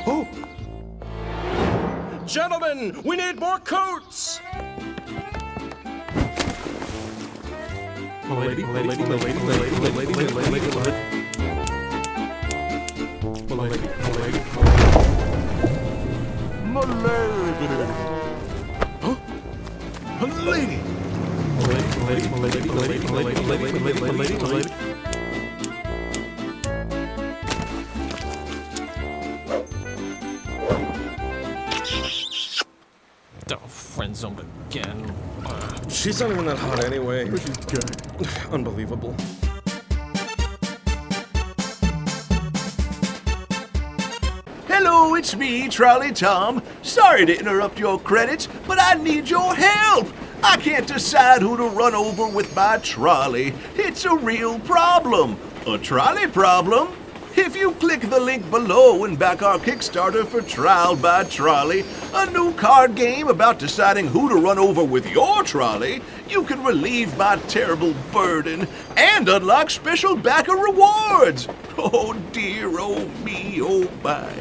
Oh! Gentlemen, we need more coats! Milady. Huh? Milady! Milady. Friend zoned again. She's not even that hot anyway. She's good. Unbelievable. Hello, it's me, Trolley Tom. Sorry to interrupt your credits, but I need your help. I can't decide who to run over with my trolley. It's a real problem. A trolley problem? If you click the link below and back our Kickstarter for Trial by Trolley, a new card game about deciding who to run over with your trolley, you can relieve my terrible burden and unlock special backer rewards. Oh dear, oh me, oh my.